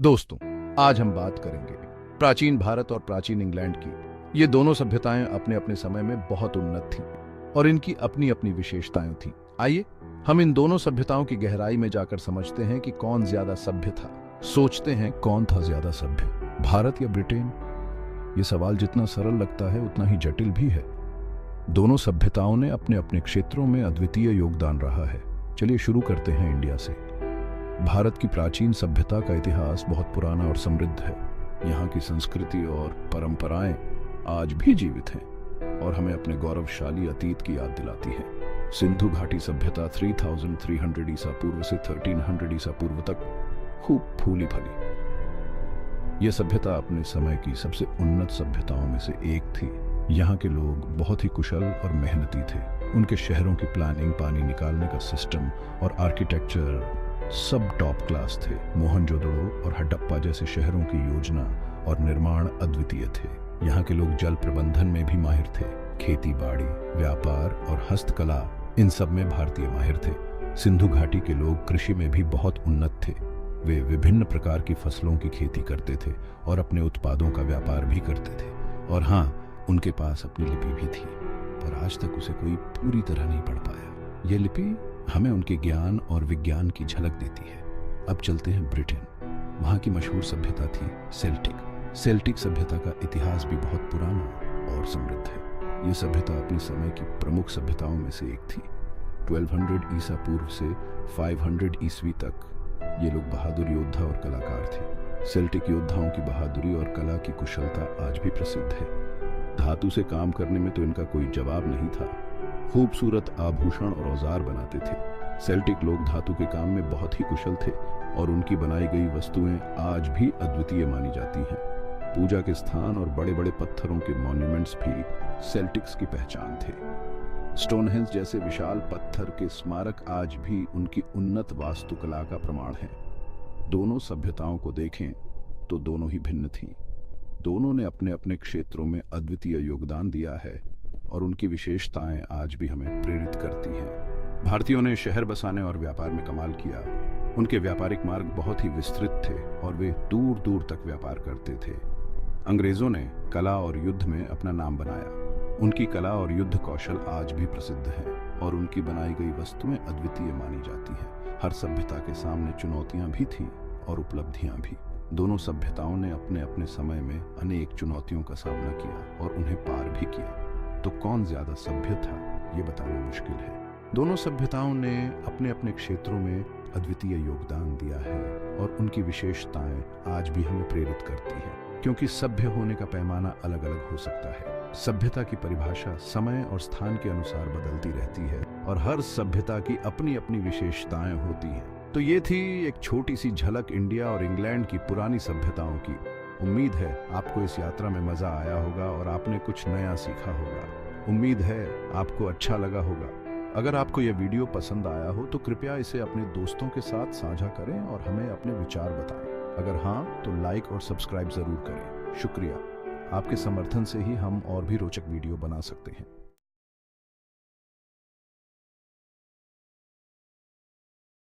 दोस्तों, आज हम बात करेंगे प्राचीन भारत और प्राचीन इंग्लैंड की। ये दोनों सभ्यताएं अपने अपने समय में बहुत उन्नत थीं और इनकी अपनी अपनी विशेषताएं थीं। आइए हम इन दोनों सभ्यताओं की गहराई में जाकर समझते हैं कि कौन ज्यादा सभ्य था। सोचते हैं कौन था ज्यादा सभ्य, भारत या ब्रिटेन? ये सवाल जितना सरल लगता है उतना ही जटिल भी है। दोनों सभ्यताओं ने अपने अपने क्षेत्रों में अद्वितीय योगदान रहा है। चलिए शुरू करते हैं इंडिया से। भारत की प्राचीन सभ्यता का इतिहास बहुत पुराना और समृद्ध है। यहाँ की संस्कृति और परंपराएं आज भी जीवित हैं और हमें अपने गौरवशाली अतीत की याद दिलाती हैं। सिंधु घाटी सभ्यता 3300 ईसा पूर्व से 1300 ईसा पूर्व तक खूब फूली फली। यह सभ्यता अपने समय की सबसे उन्नत सभ्यताओं में से एक थी। यहाँ के लोग बहुत ही कुशल और मेहनती थे। उनके शहरों की प्लानिंग, पानी निकालने का सिस्टम और आर्किटेक्चर सब टॉप क्लास थे। मोहनजोदड़ो और हडप्पा जैसे शहरों की योजना और निर्माण अद्वितीय थे। यहाँ के लोग जल प्रबंधन में भी माहिर थे। खेती बाड़ी, व्यापार और हस्तकला, इन सब में भारतीय माहिर थे। सिंधु घाटी के लोग कृषि में भी बहुत उन्नत थे। वे विभिन्न प्रकार की फसलों की खेती करते थे और अपने उत्पादों का व्यापार भी करते थे। और हाँ, उनके पास अपनी लिपि भी थी, पर आज तक उसे कोई पूरी तरह नहीं पढ़ पाया। यह लिपि हमें उनके ज्ञान और विज्ञान की झलक देती है। अब चलते हैं ब्रिटेन। वहाँ की मशहूर सभ्यता थी सेल्टिक। सेल्टिक सभ्यता का इतिहास भी बहुत पुराना और समृद्ध है। ये सभ्यता अपने समय की प्रमुख सभ्यताओं में से एक थी। 1200 ईसा पूर्व से 500 ईस्वी तक ये लोग बहादुर योद्धा और कलाकार थे। सेल्टिक योद्धाओं की बहादुरी और कला की कुशलता आज भी प्रसिद्ध है। धातु से काम करने में तो इनका कोई जवाब नहीं था। खूबसूरत आभूषण और औजार बनाते थे। सेल्टिक लोग धातु के काम में बहुत ही कुशल थे और उनकी बनाई गई वस्तुएं आज भी अद्वितीय मानी जाती हैं। पूजा के स्थान और बड़े बड़े पत्थरों के मॉन्यूमेंट्स भी सेल्टिक्स की पहचान थे। स्टोनहेंज जैसे विशाल पत्थर के स्मारक आज भी उनकी उन्नत वास्तुकला का प्रमाण हैं। दोनों सभ्यताओं को देखें तो दोनों ही भिन्न थीं। दोनों ने अपने अपने क्षेत्रों में अद्वितीय योगदान दिया है और उनकी विशेषताएं आज भी हमें प्रेरित करती हैं। भारतीयों ने शहर बसाने और व्यापार में कमाल किया। उनके व्यापारिक मार्ग बहुत ही विस्तृत थे और वे दूर दूर तक व्यापार करते थे। अंग्रेजों ने कला और युद्ध में अपना नाम बनाया। उनकी कला और युद्ध कौशल आज भी प्रसिद्ध है और उनकी बनाई गई वस्तुएं अद्वितीय मानी जाती हैं। हर सभ्यता के सामने चुनौतियां भी थीं और उपलब्धियां भी। दोनों सभ्यताओं ने अपने अपने समय में अनेक चुनौतियों का सामना किया और उन्हें पार भी किया। तो कौन ज्यादा सभ्य था, ये बताना मुश्किल है। दोनों सभ्यताओं ने अपने अपने क्षेत्रों में अद्वितीय योगदान दिया है और उनकी विशेषताएं आज भी हमें प्रेरित करती हैं, क्योंकि सभ्य होने का पैमाना अलग अलग हो सकता है। सभ्यता की परिभाषा समय और स्थान के अनुसार बदलती रहती है और हर सभ्यता की अपनी अपनी विशेषताएं होती हैं। तो ये थी एक छोटी सी झलक इंडिया और इंग्लैंड की पुरानी सभ्यताओं की। उम्मीद है आपको इस यात्रा में मजा आया होगा और आपने कुछ नया सीखा होगा। उम्मीद है आपको अच्छा लगा होगा। अगर आपको यह वीडियो पसंद आया हो तो कृपया इसे अपने दोस्तों के साथ साझा करें और हमें अपने विचार बताएं। अगर हाँ, तो लाइक और सब्सक्राइब जरूर करें। शुक्रिया। आपके समर्थन से ही हम और भी रोचक वीडियो बना सकते हैं।